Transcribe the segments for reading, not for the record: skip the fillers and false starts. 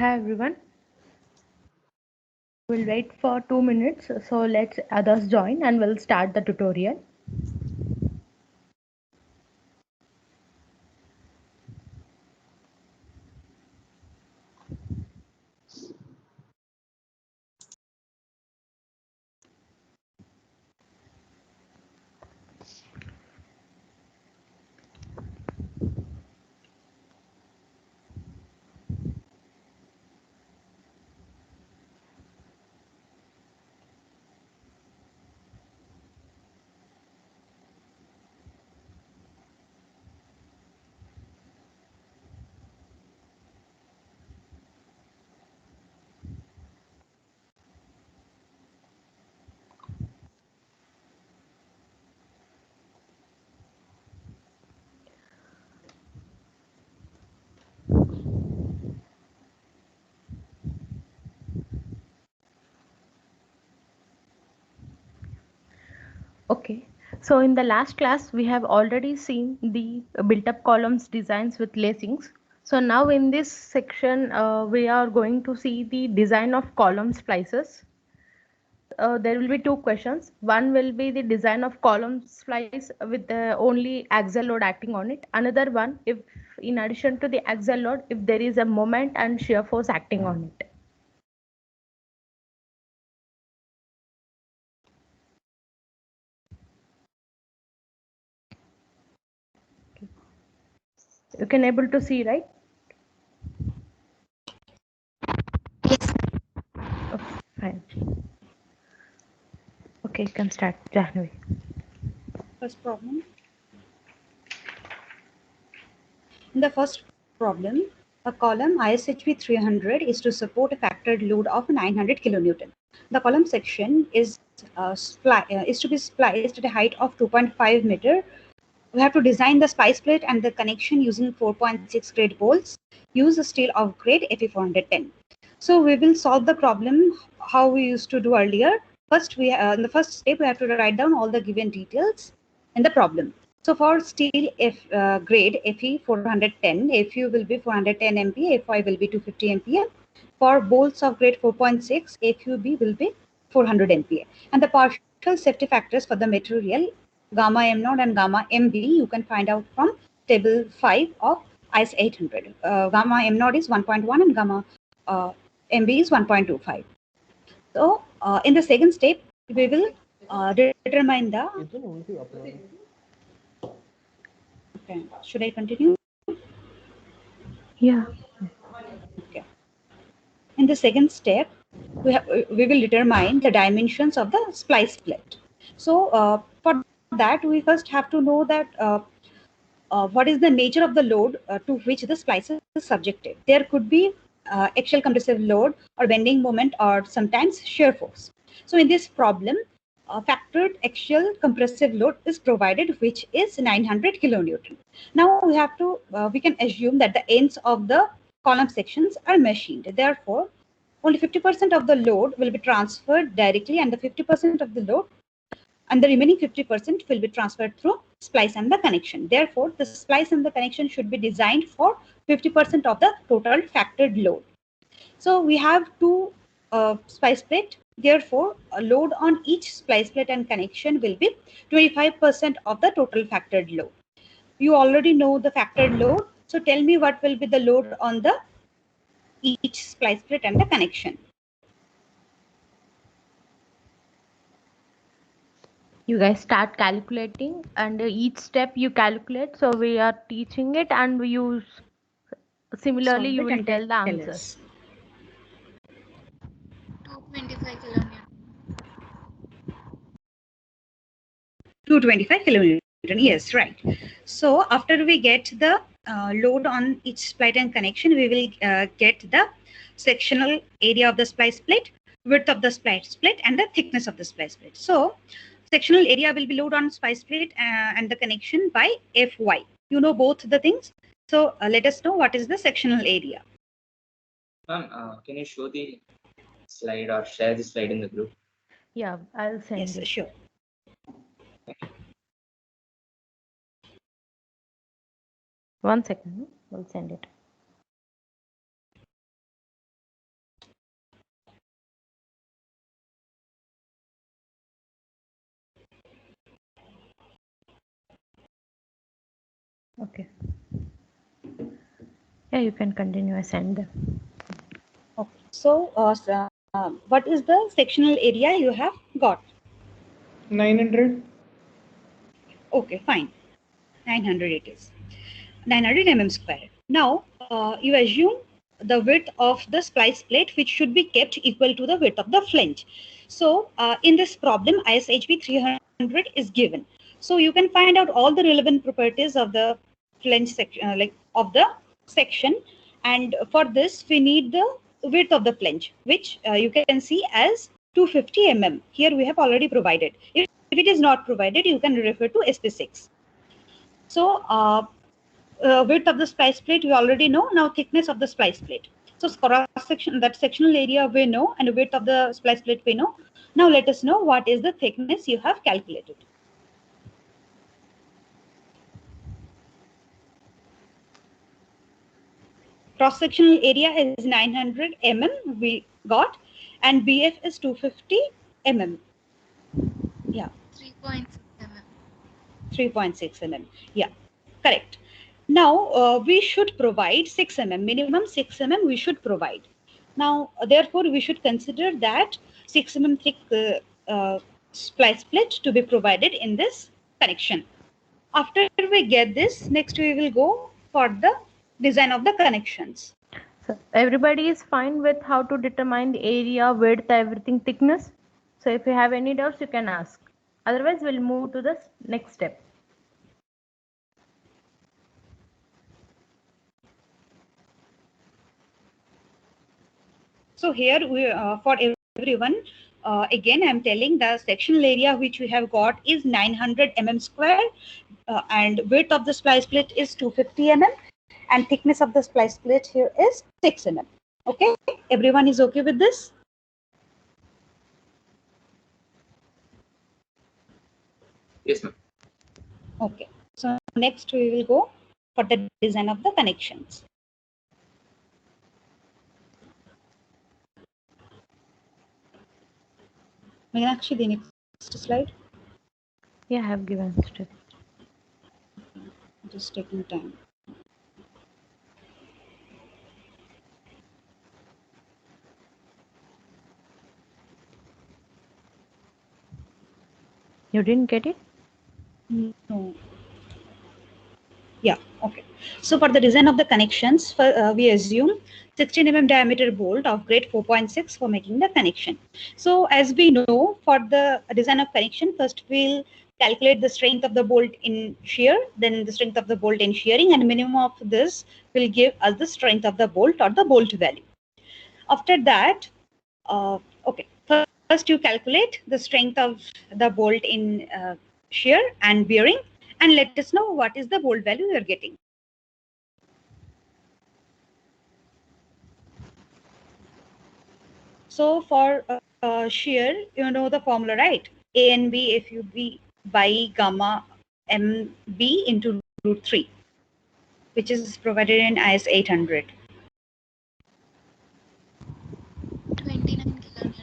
Hi everyone. We'll wait for 2 minutes. So let's others join and we'll start the tutorial. Okay. So in the last class, we have already seen the built-up columns designs with lacings. So now in this section, we are going to see the design of column splices. There will be two questions. One will be the design of column splice with the only axial load acting on it. Another one, if in addition to the axial load, if there is a moment and shear force acting on it. You can able to see, right? Okay, fine. Okay, you can start, Jahnavi. First problem. In the first problem, a column ISHV 300 is to support a factored load of 900 kilonewton. The column section is to be spliced at a height of 2.5 meter. We have to design the splice plate and the connection using 4.6 grade bolts. Use a steel of grade Fe410. So we will solve the problem how we used to do earlier. First, in the first step, we have to write down all the given details in the problem. So for steel grade Fe 410, Fu will be 410 MPa, Fy will be 250 MPa. For bolts of grade 4.6, FUB will be 400 MPa. And the partial safety factors for the material gamma m0 and gamma mb you can find out from table 5 of IS 800. Gamma m0 is 1.1 and gamma mb is 1.25. So in the second step, we will determine the. Okay, should I continue? Yeah. Okay. In the second step, we will determine the dimensions of the splice plate. So for that, we first have to know that what is the nature of the load to which the splice is subjected. There could be axial compressive load or bending moment or sometimes shear force. So in this problem, factored axial compressive load is provided, which is 900 kilonewton. Now we can assume that the ends of the column sections are machined. Therefore, only 50% of the load will be transferred directly, and the 50% of the load and the remaining 50% will be transferred through splice and the connection. Therefore, the splice and the connection should be designed for 50% of the total factored load. So we have two splice plate. Therefore, a load on each splice plate and connection will be 25% of the total factored load. You already know the factored load. So tell me what will be the load on the each splice plate and the connection. You guys start calculating and each step you calculate. So we are teaching it and we use similarly Solve you it will and tell the tell answer. us. 225 kilonewton. 225 kilonewton. Yes, right. So after we get the load on each splice and connection, we will get the sectional area of the splice plate, width of the splice plate, and the thickness of the splice plate. So sectional area will be load on splice plate and the connection by Fy. You know both the things. So let us know what is the sectional area. Ma'am, can you show the slide or share the slide in the group? Yeah, I'll send Yes, you. sure. One second, we'll send it. Okay. Yeah, you can continue. I send them. Okay. So, what is the sectional area you have got? 900. Okay, fine. 900 it is. 900 mm square. Now, you assume the width of the splice plate, which should be kept equal to the width of the flange. So, in this problem, ISHB 300 is given. So, you can find out all the relevant properties of the flange section, like of the section. And for this, we need the width of the flange, which you can see as 250 mm. Here we have already provided. If it is not provided, you can refer to SP6. So, width of the splice plate we already know. Now thickness of the splice plate. So cross section, that sectional area we know, and width of the splice plate we know. Now let us know what is the thickness you have calculated. Cross sectional area is 900 mm we got, and BF is 250 mm. Yeah. 3.6 mm. 3.6 mm. Yeah, correct. Now we should provide 6 mm, minimum 6 mm we should provide. Now, therefore, we should consider that 6 mm thick splice plate to be provided in this connection. After we get this, next we will go for the design of the connections. So everybody is fine with how to determine the area, width, everything, thickness. So if you have any doubts, you can ask. Otherwise, we'll move to the next step. So here we for everyone, again I'm telling the sectional area which we have got is 900 mm square, and width of the splice plate is 250 mm, and thickness of the splice plate here is 6 mm. Okay, everyone is okay with this? Yes, ma'am. Okay, so next we will go for the design of the connections. Meenakshi, the next slide. Yeah, I have given step. Just taking time. You didn't get it? No. Yeah, okay. So for the design of the connections, we assume 16 mm diameter bolt of grade 4.6 for making the connection. So as we know, for the design of connection, first we'll calculate the strength of the bolt in shear, then the strength of the bolt in shearing, and minimum of this will give us the strength of the bolt or the bolt value. After that, okay, first you calculate the strength of the bolt in shear and bearing, and let us know what is the bolt value you are getting. So for shear, you know the formula, right? A and B FUB by gamma MB into root 3, which is provided in IS 800. 29 kilonewton.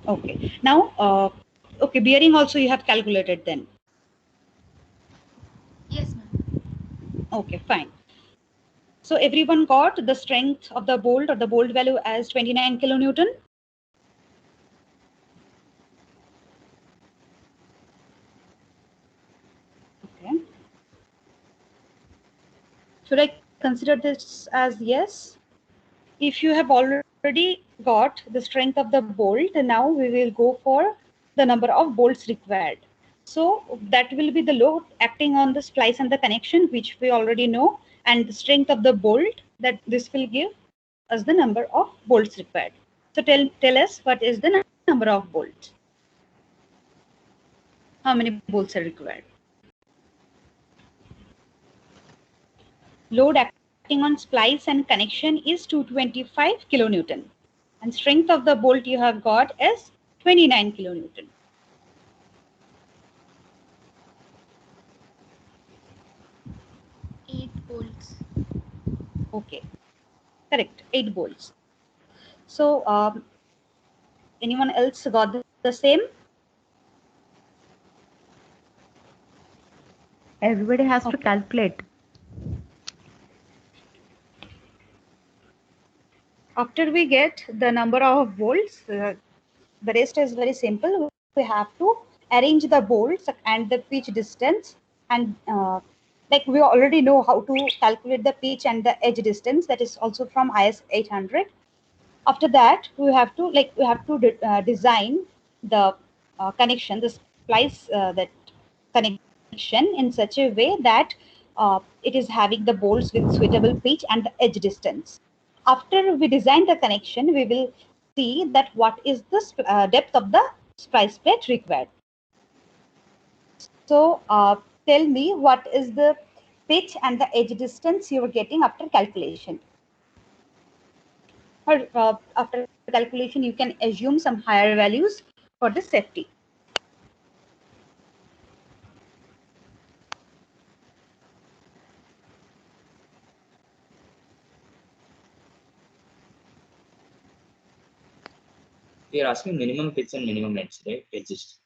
Okay. Now, okay, bearing also you have calculated then. Yes, ma'am. Okay, fine. So everyone got the strength of the bolt or the bolt value as 29 kilonewton. Okay. Should I consider this as yes? If you have already got the strength of the bolt, now we will go for the number of bolts required. So that will be the load acting on the splice and the connection, which we already know, and the strength of the bolt, that this will give us the number of bolts required. So tell us what is the number of bolts. How many bolts are required? Load acting on splice and connection is 225 kilonewton, and strength of the bolt you have got is 29 kilonewton. Eight bolts. Okay, correct, 8 bolts. So anyone else got the same? Everybody has to Okay. calculate. After we get the number of bolts, the rest is very simple. We have to arrange the bolts and the pitch distance, and like we already know how to calculate the pitch and the edge distance. That is also from IS 800. After that, design the connection, the splice that connection in such a way that it is having the bolts with suitable pitch and the edge distance. After we design the connection, we will see that what is the depth of the splice plate required. So tell me what is the pitch and the edge distance you are getting after calculation. Or after calculation, you can assume some higher values for the safety. We are asking minimum pitch and minimum edge, right? Edges.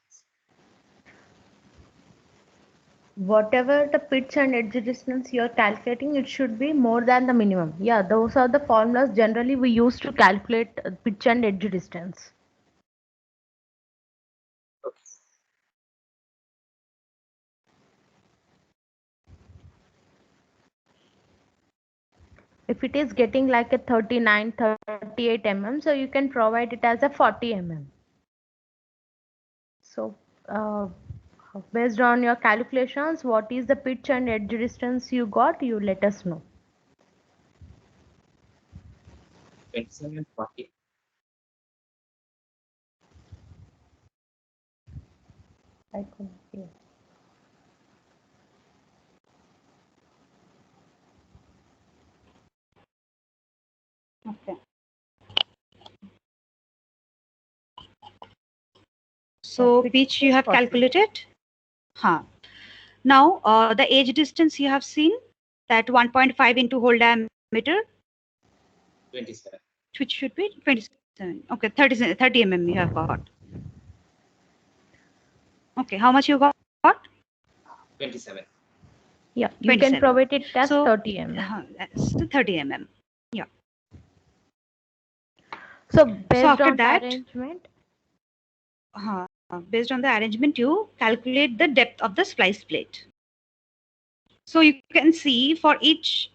Whatever the pitch and edge distance you're calculating, it should be more than the minimum. Yeah, those are the formulas generally we use to calculate pitch and edge distance. If it is getting like a 39, 38 mm, so you can provide it as a 40 mm. So based on your calculations, what is the pitch and edge distance you got, you let us know. 27 and 40. I couldn't hear. Okay. So pitch you have calculated. Huh. Now the edge distance you have seen, that 1.5 into whole diameter, 27. which should be 27. Okay, 30 mm you have got. Okay, how much you got? 27. Yeah, you can 27. provide it as So 30 mm. that's 30 mm. Yeah. So based after on that, the arrangement, based on the arrangement, you calculate the depth of the splice plate. So you can see for each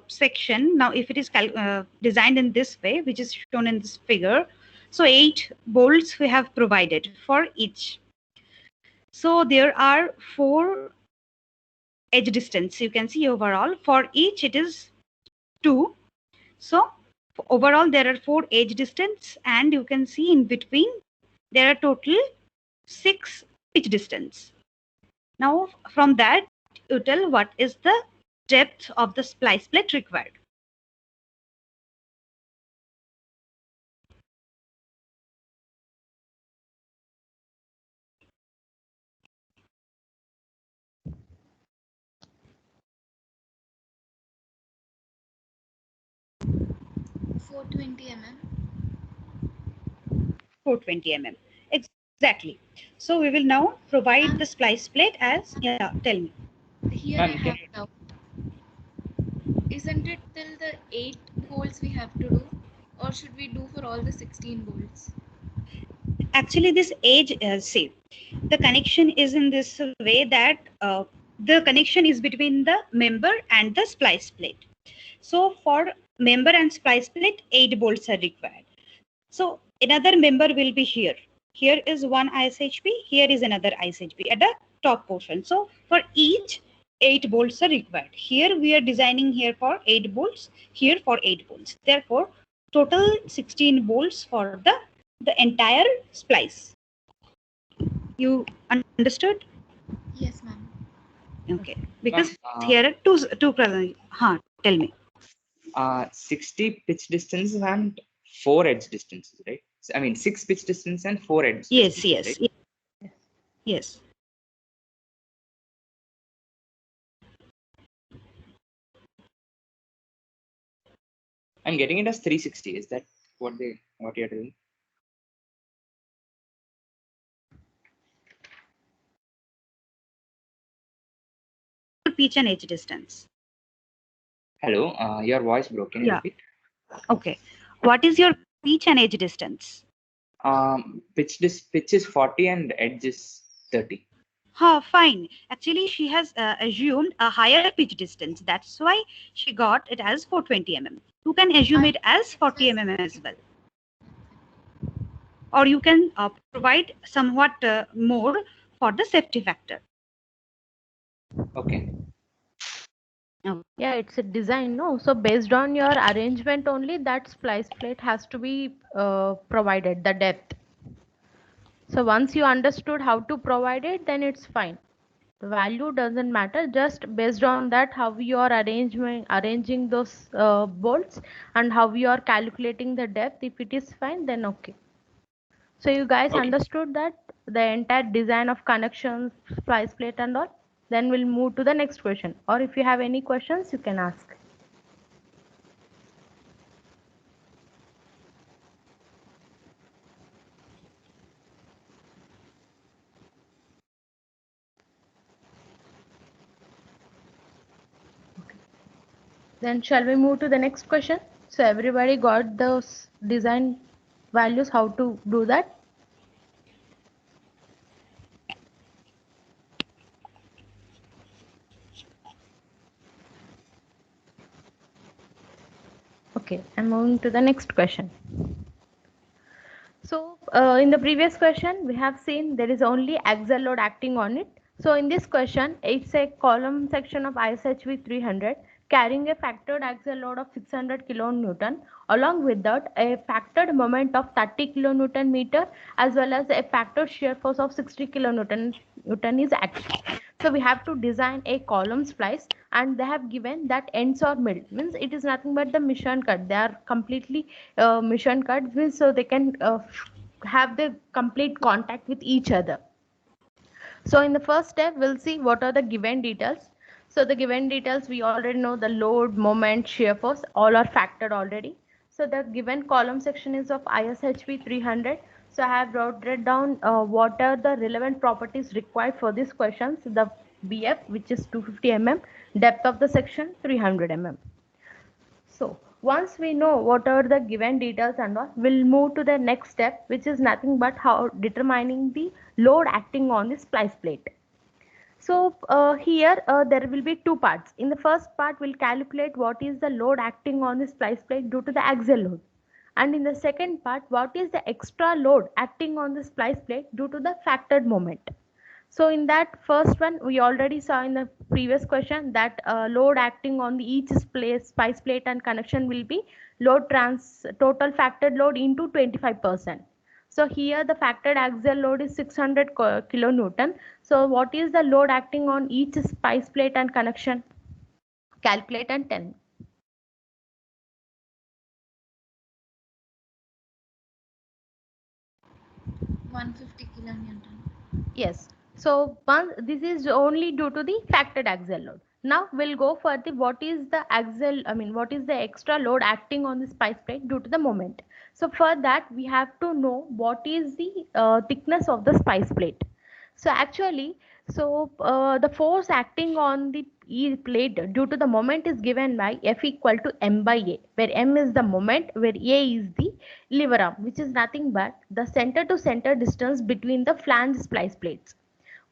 section, now if it is designed in this way, which is shown in this figure, so 8 bolts we have provided for each. So there are 4 edge distance. You can see overall for each it is 2. So overall there are 4 edge distance, and you can see in between there are total 6 pitch distance. Now from that you tell what is the depth of the splice plate required. Four 20 mm. 420 mm. Exactly. So we will now provide the splice plate as, yeah, tell me. Here Ma'am, I have a doubt. Isn't it till the 8 bolts we have to do, or should we do for all the 16 bolts? Actually, this edge, see, the connection is in this way that the connection is between the member and the splice plate. So for member and splice plate, 8 bolts are required. So another member will be here. Here is one ISHP, here is another ISHP at the top portion. So for each, 8 bolts are required. Here we are designing here for 8 bolts, here for 8 bolts. Therefore, total 16 bolts for the entire splice. You understood? Yes, ma'am. Okay. Because Ma'am, here are two tell me. 60 pitch distance and 4 edge distances, right? I mean 6 pitch distance and 4 edge Yes, distances, yes, right? yes. I'm getting it as 360. Is that what you're doing? pitch and edge distance? Hello, your voice broke. Can you Yeah. repeat? Okay. What is your pitch and edge distance? Pitch is 40 and edge is 30. Fine. Actually, she has assumed a higher pitch distance. That's why she got it as 420 mm. You can assume it as 40 mm as well. Or you can provide somewhat more for the safety factor. Okay. Yeah, it's a design, no? So based on your arrangement only, that splice plate has to be provided, the depth. So once you understood how to provide it, then it's fine. The value doesn't matter, just based on that how you are arranging those bolts and how you are calculating the depth. If it is fine, then okay. So you guys Okay. understood that the entire design of connections, splice plate and all. Then we'll move to the next question, or if you have any questions you can ask. Then shall we move to the next question? So everybody got those design values, how to do that? Okay, I'm moving to the next question. So in the previous question, we have seen there is only axial load acting on it. So in this question, it's a column section of ISHV 300 carrying a factored axial load of 600 kilonewton. Along with that, a factored moment of 30 kilonewton meter as well as a factored shear force of 60 kilonewton is acting. So we have to design a column splice, and they have given that ends are milled, means it is nothing but the mission cut. They are completely mission cut, means so they can have the complete contact with each other. So in the first step, we'll see what are the given details. So the given details, we already know the load, moment, shear force, all are factored already. So the given column section is of ISHV 300. So I have wrote down what are the relevant properties required for this question. So the BF, which is 250 mm, depth of the section 300 mm. So once we know what are the given details and all, we'll move to the next step, which is nothing but how determining the load acting on the splice plate. So here there will be two parts. In the first part, we'll calculate what is the load acting on the splice plate due to the axial load. And in the second part, what is the extra load acting on the splice plate due to the factored moment. So in that first one, we already saw in the previous question that load acting on the each splice plate and connection will be total factored load into 25%. So here the factored axial load is 600 kilonewton. So what is the load acting on each splice plate and connection? Calculate and tell me. 150 kilonewton. Yes. So this is only due to the factored axial load. Now we'll go for the what is the what is the extra load acting on the splice plate due to the moment. So for that we have to know what is the thickness of the splice plate. So actually, the force acting on the plate due to the moment is given by F equal to m by A, where m is the moment, where A is the lever arm, which is nothing but the center to center distance between the flange splice plates.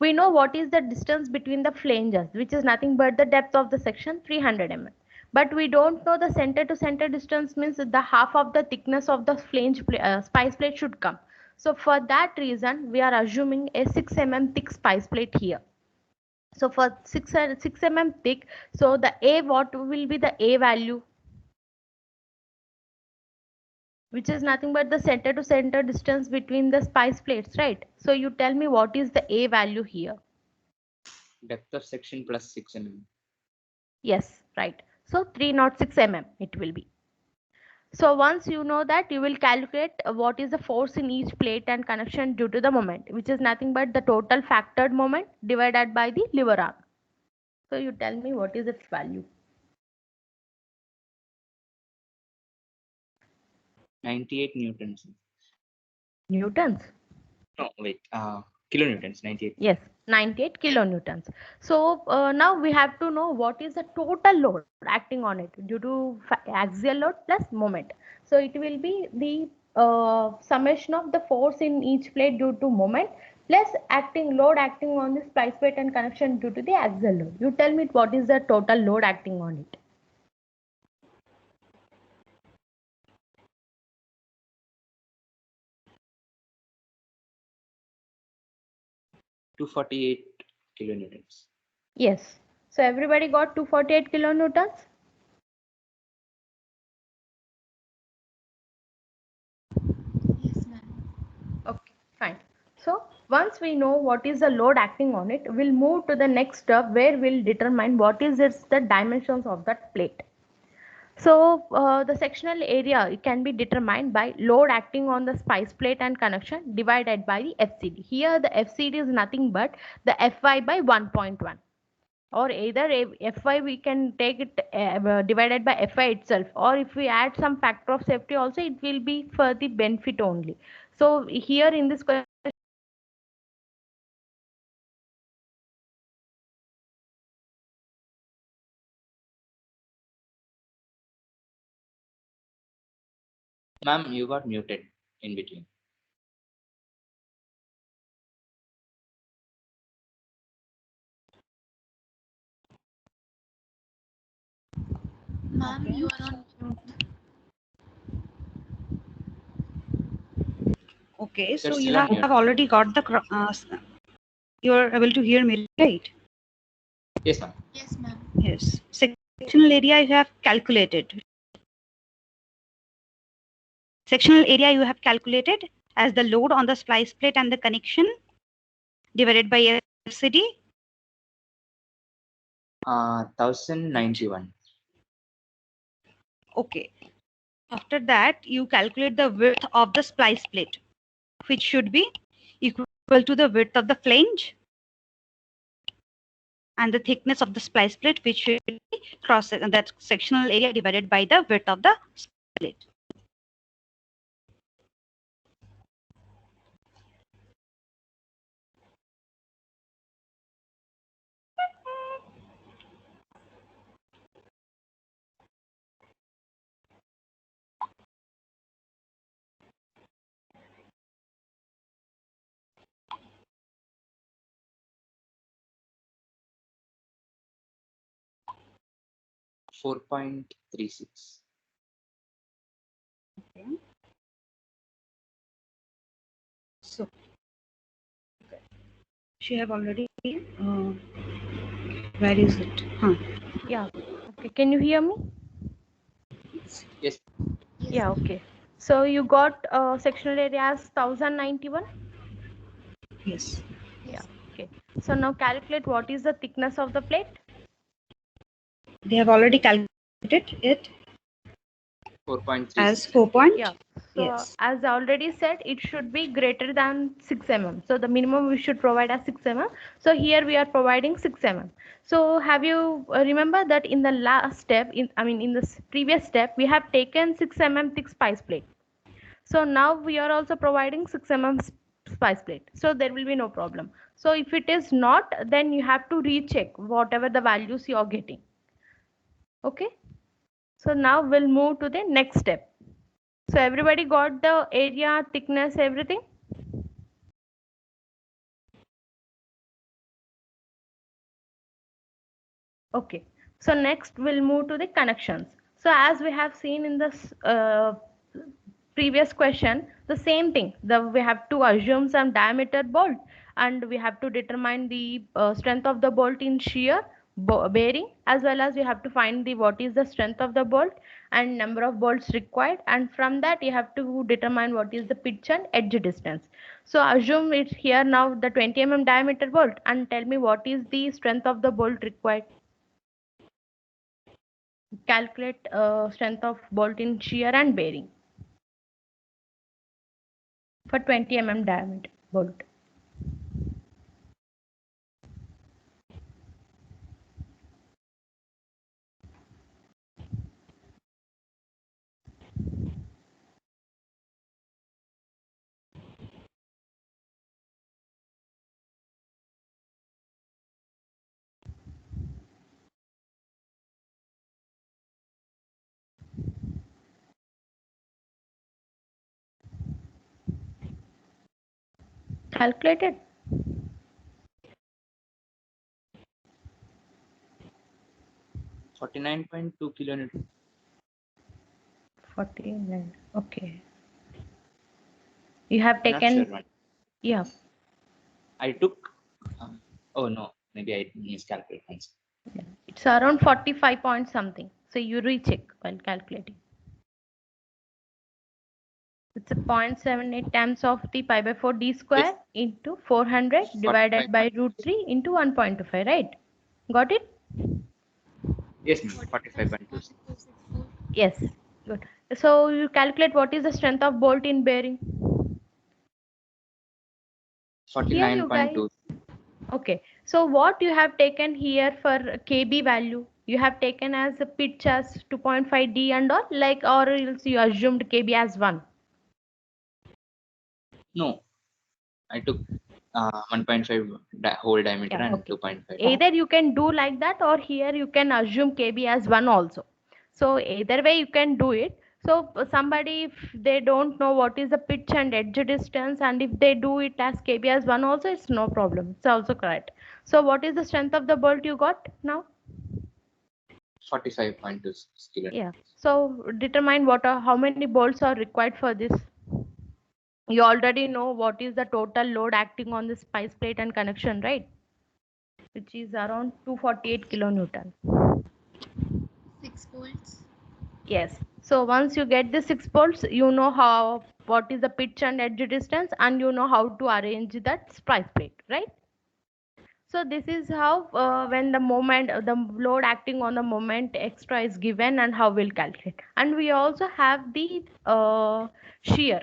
We know what is the distance between the flanges, which is nothing but the depth of the section 300 mm. But we don't know the center to center distance, means the half of the thickness of the splice plate should come. So for that reason, we are assuming a 6 mm thick splice plate here. So for 6 mm thick, so the A, what will be the A value? Which is nothing but the center to center distance between the splice plates, right? So you tell me what is the A value here? Depth of section plus 6 mm. Yes, right. So 306 mm it will be. So once you know that, you will calculate what is the force in each plate and connection due to the moment, which is nothing but the total factored moment divided by the lever arm. So you tell me what is its value? 98 newtons. Newtons? No, wait. Kilonewtons, 98. Yes, 98 kilonewtons. So now we have to know what is the total load acting on it due to axial load plus moment. So it will be the summation of the force in each plate due to moment plus acting load acting on the splice plate and connection due to the axial load. You tell me what is the total load acting on it. 248 kilonewtons. Yes. So everybody got 248 kilonewtons. Yes, ma'am. Okay, fine. So once we know what is the load acting on it, we'll move to the next step where we'll determine what is the dimensions of that plate. So the sectional area it can be determined by load acting on the spice plate and connection divided by the FCD. Here the FCD is nothing but the Fy by 1.1, or either Fy we can take it divided by Fi itself, or if we add some factor of safety also it will be for the benefit only. So here in this question Ma'am, you got muted in between. Ma'am, Okay. you are on mute. Okay, so You're you still on mute. have already got the you are able to hear me, right? Yes, ma'am. Yes, ma'am. Yes. Sectional area you have calculated. Sectional area you have calculated as the load on the splice plate and the connection divided by FCD. 1091. Okay. After that, you calculate the width of the splice plate, which should be equal to the width of the flange and the thickness of the splice plate, which should be cross that sectional area divided by the width of the plate. — 4.36. Okay. So she have already. Where is it? Huh. yeah, okay, can you hear me? Yes. Yes, Yeah, ma'am. okay. So you got sectional area as 1091. Yes. Yeah, okay. So now calculate what is the thickness of the plate. They have already calculated it 4.36. as 4 point. Yeah. So Yes. as I already said, it should be greater than 6 mm. So the minimum we should provide as 6 mm. So here we are providing 6 mm. So have you remember that in the last step, in this previous step, we have taken 6 mm thick spice plate. So now we are also providing 6 mm spice plate. So there will be no problem. So if it is not, then you have to recheck whatever the values you are getting. Okay. So now we'll move to the next step. So everybody got the area, thickness, everything? Okay. So next we'll move to the connections. So as we have seen in this previous question, the same thing. We have to assume some diameter bolt and we have to determine the strength of the bolt in shear bearing, as well as we have to find the what is the strength of the bolt and number of bolts required, and from that you have to determine what is the pitch and edge distance. So assume it's here now the 20 diameter bolt and tell me what is the strength of the bolt required. Calculate strength of bolt in shear and bearing for 20 diameter bolt. calculated? $49.2 kilonewton. 49. Okay. You have I'm not taken, sure. yeah. I took. Oh no, maybe I miscalculated. Yeah. It's around 45 point something. So you recheck while calculating. It's a 0.78 times of the pi by 4 d square Yes. into 400 divided by root 3 into 1.25, right? Got it? Yes, ma'am. 45.2. 4464. Yes. Good. So you calculate what is the strength of bolt in bearing. Here you guys. 49.2. Okay. So what you have taken here for KB value? You have taken as a pitch as 2.5 D and all, like, or else you assumed KB as 1. No, I took 1.5 whole diameter Yeah, and okay. 2.5. Either you can do like that, or here you can assume KB as 1 also. So either way you can do it. So somebody, if they don't know what is the pitch and edge distance, and if they do it as KB as 1 also, it's no problem. It's also correct. So what is the strength of the bolt you got now? 45.2 kilonewton. Yeah. So determine what are, how many bolts are required for this. You already know what is the total load acting on the spice plate and connection, right? Which is around 248 kilonewton. 6 volts. Yes. So once you get the 6 bolts, you know how, what is the pitch and edge distance, and you know how to arrange that spice plate, right? So this is how when the moment, the load acting on the moment extra is given, and how we'll calculate. And we also have the shear.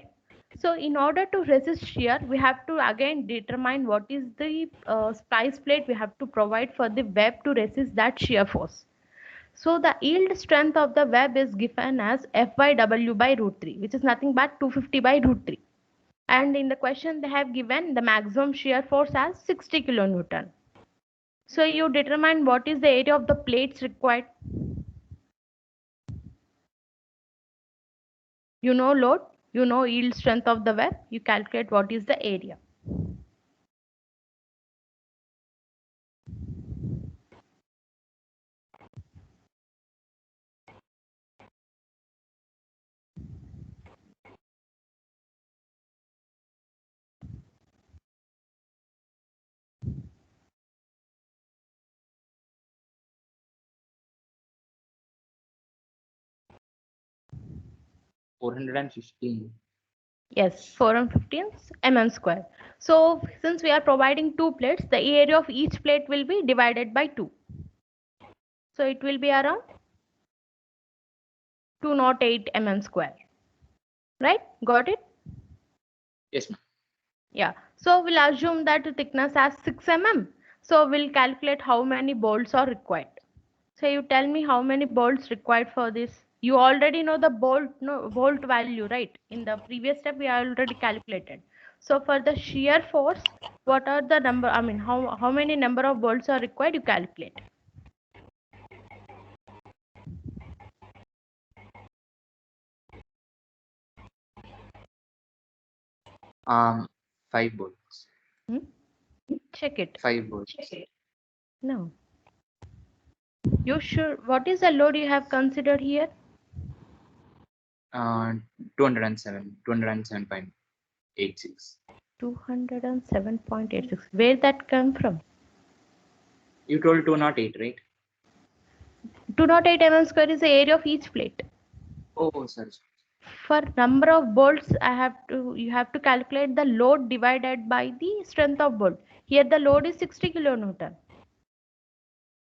So in order to resist shear, we have to again determine what is the splice plate we have to provide for the web to resist that shear force. So the yield strength of the web is given as F by W by root 3, which is nothing but 250 by root 3. And in the question they have given the maximum shear force as 60 kilonewton. So you determine what is the area of the plates required. You know load, you know yield strength of the web, you calculate what is the area. $415. Yes, 415 mm square. So since we are providing two plates, the area of each plate will be divided by 2. So it will be around 208 mm square. Right? Got it? Yes, ma'am. Yeah. So we'll assume that the thickness as 6 mm. So we'll calculate how many bolts are required. So you tell me how many bolts required for this. You already know the bolt value, right? In the previous step, we already calculated. So for the shear force, what are the number? I mean, how many number of bolts are required? You calculate. Um, 5 bolts. Hmm? Check it. 5 bolts. No. You sure? What is the load you have considered here? 207.86. 207.86. Where that come from? You told 208, right? 208 mm square is the area of each plate. Oh, sorry. For number of bolts, you have to calculate the load divided by the strength of bolt. Here the load is 60 kilonewton.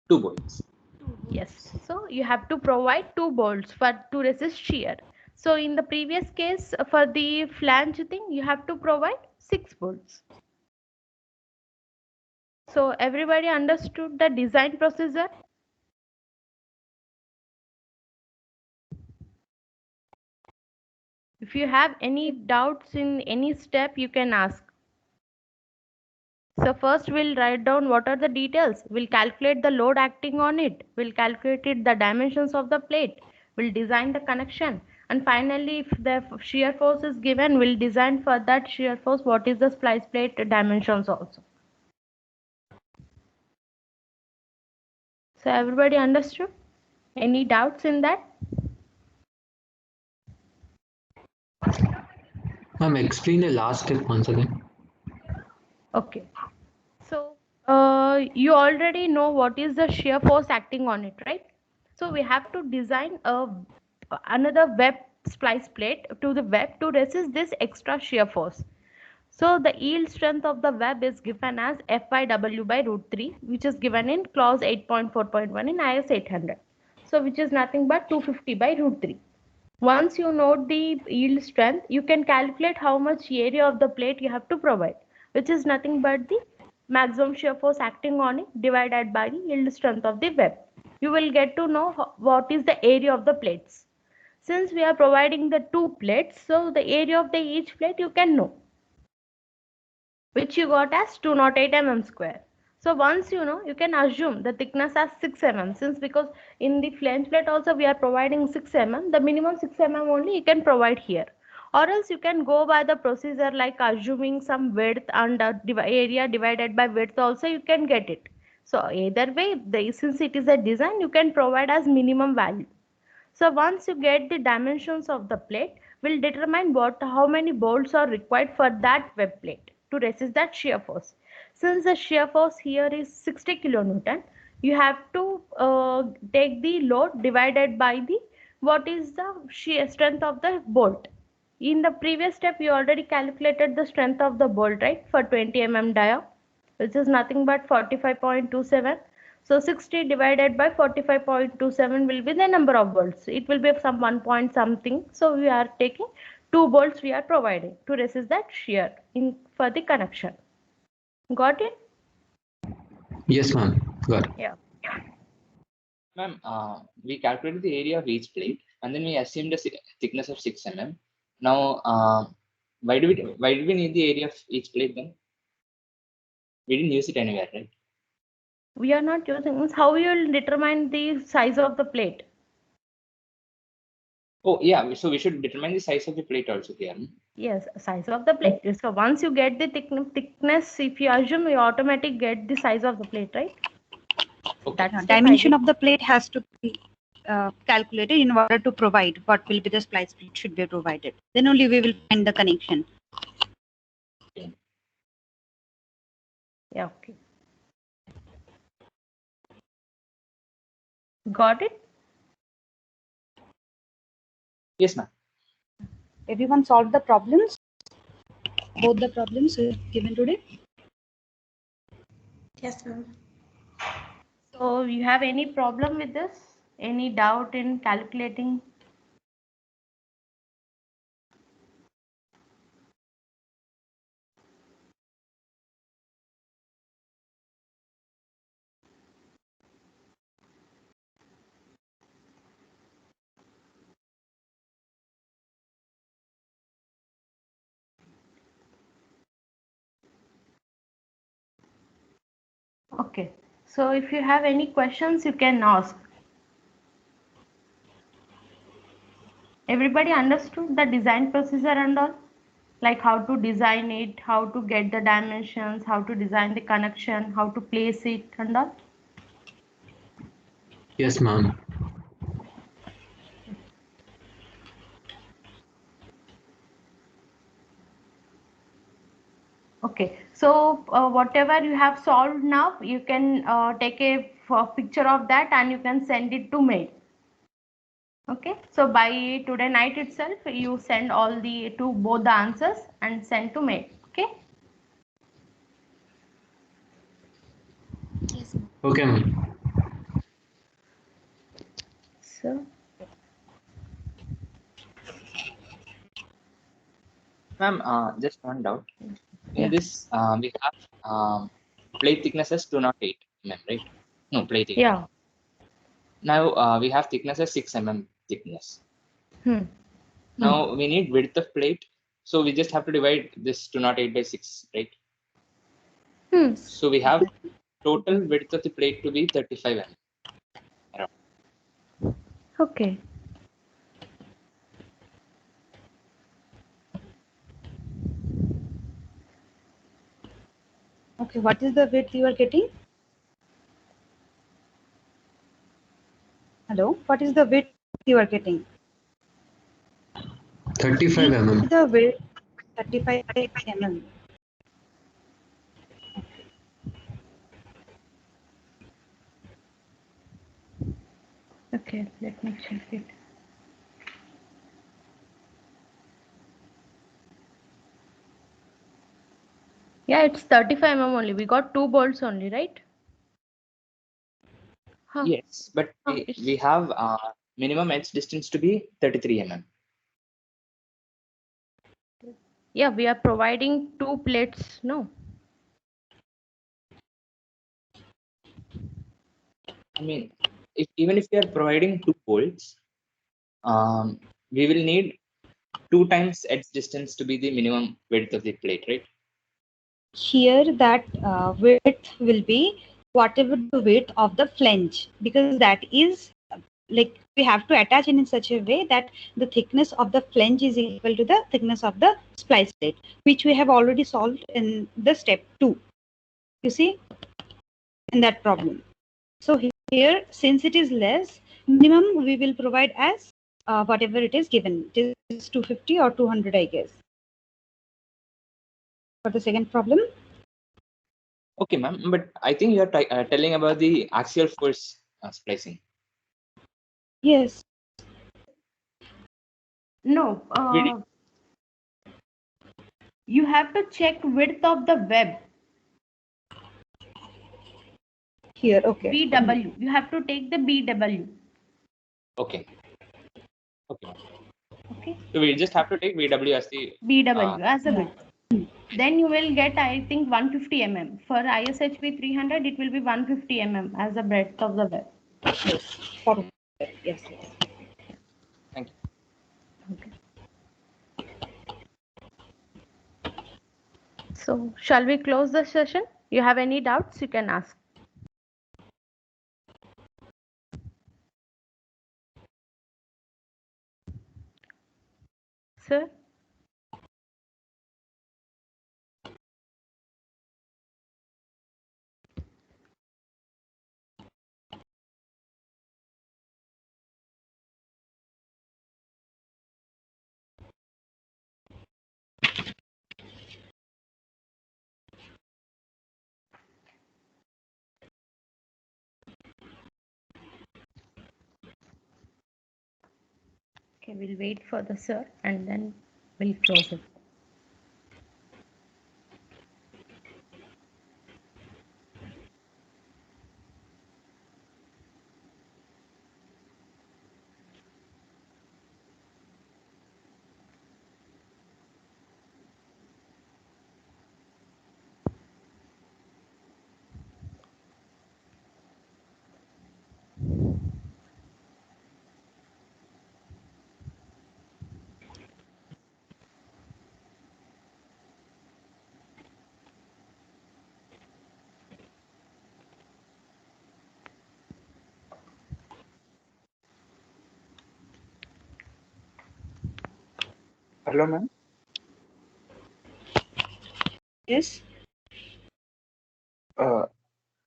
2 bolts. 2 volts. Yes. So you have to provide 2 bolts for to resist shear. So in the previous case, for the flange thing, you have to provide 6 bolts. So everybody understood the design procedure? If you have any doubts in any step, you can ask. So first we'll write down what are the details. We'll calculate the load acting on it. We'll calculate the dimensions of the plate. We'll design the connection. And finally, if the shear force is given, we'll design for that shear force what is the splice plate dimensions also. So everybody understood? Any doubts in that? Ma'am, explain the last step once again. Okay. So you already know what is the shear force acting on it, right? So we have to design another web splice plate to the web to resist this extra shear force. So the yield strength of the web is given as FYW by root 3, which is given in clause 8.4.1 in IS 800. So which is nothing but 250 by root 3. Once you note the yield strength, you can calculate how much area of the plate you have to provide, which is nothing but the maximum shear force acting on it divided by the yield strength of the web. You will get to know what is the area of the plates. Since we are providing the 2 plates, so the area of the each plate you can know, which you got as 208 mm square. So once you know, you can assume the thickness as 6 mm, since because in the flange plate also we are providing 6 mm, the minimum 6 mm only you can provide here. Or else you can go by the procedure like assuming some width and area divided by width also you can get it. So either way, since it is a design, you can provide as minimum value. So once you get the dimensions of the plate, will determine how many bolts are required for that web plate to resist that shear force. Since the shear force here is 60 kilonewton, you have to take the load divided by the what is the shear strength of the bolt. In the previous step, you already calculated the strength of the bolt, right, for 20 mm dia, which is nothing but 45.27. So 60 divided by 45.27 will be the number of bolts. It will be some 1 point something. So we are taking 2 bolts we are providing to resist that shear in for the connection. Got it? Yes, ma'am. Got it. Yeah. Ma'am, we calculated the area of each plate and then we assumed a thickness of 6 mm. Now, why did we need the area of each plate then? We didn't use it anywhere, right? We are not using, how you will determine the size of the plate? Oh yeah, so we should determine the size of the plate also here. Yes, size of the plate. So once you get the thickness, if you assume, you automatically get the size of the plate, right? Okay. That's Dimension of the plate has to be calculated in order to provide what will be the splice plate should be provided. Then only we will find the connection. Yeah, okay. Got it? Yes, ma'am. Everyone solved the problems? Both the problems given today? Yes, ma'am. So you have any problem with this? Any doubt in calculating? Okay. So if you have any questions, you can ask. Everybody understood the design procedure and all? Like how to design it, how to get the dimensions, how to design the connection, how to place it and all? Yes, ma'am. Okay, so whatever you have solved now, you can take a picture of that and you can send it to mail. Okay, so by today night itself, you send all the both the answers and send to mail. Okay. Yes, ma'am. Okay, ma'am. So Ma'am, just one doubt. In yeah, this, we have plate thickness as 208 mm, right? No, plate area. yeah. Now we have thickness as 6 mm thickness. Hmm. Now we need width of plate, so we just have to divide this 208 by 6, right? Hmm. So we have total width of the plate to be 35 mm. Okay. Okay, what is the width you are getting? Hello, what is the width you are getting? 35 mm. The width 35 mm. Okay, let me check it. Yeah, it's 35 mm only. We got 2 bolts only, right? Huh. Yes, but we have minimum edge distance to be 33 mm. Yeah, we are providing 2 plates, no? I mean, even if we are providing 2 bolts, we will need 2 times edge distance to be the minimum width of the plate, right? Here that width will be whatever the width of the flange, because that is like we have to attach it in such a way that the thickness of the flange is equal to the thickness of the splice plate, which we have already solved in the step 2. You see, in that problem. So here, since it is less, minimum we will provide as whatever it is given. It is 250 or 200, I guess. For the second problem. Okay, ma'am, but I think you are telling about the axial force splicing. Yes. No, you have to check width of the web. Here, okay. BW. You have to take the BW. Okay. Okay. Okay. So we just have to take VW as the BW as a Yeah. width. Then you will get, I think, 150 mm. For ISHP 300, it will be 150 mm as the breadth of the web. Yes. For, yes. Yes. Thank you. Okay. So, shall we close the session? You have any doubts, you can ask. Sir? Okay, we'll wait for the sir and then we'll close it. Hello, ma'am. Yes.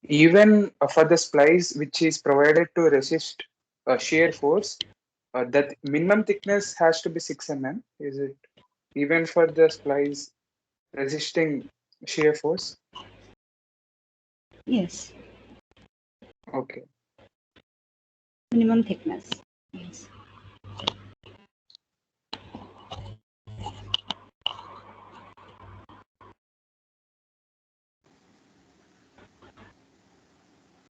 Even for the splice which is provided to resist shear force, that minimum thickness has to be 6 mm. Is it even for the splice resisting shear force? Yes. Okay. Minimum thickness. Yes.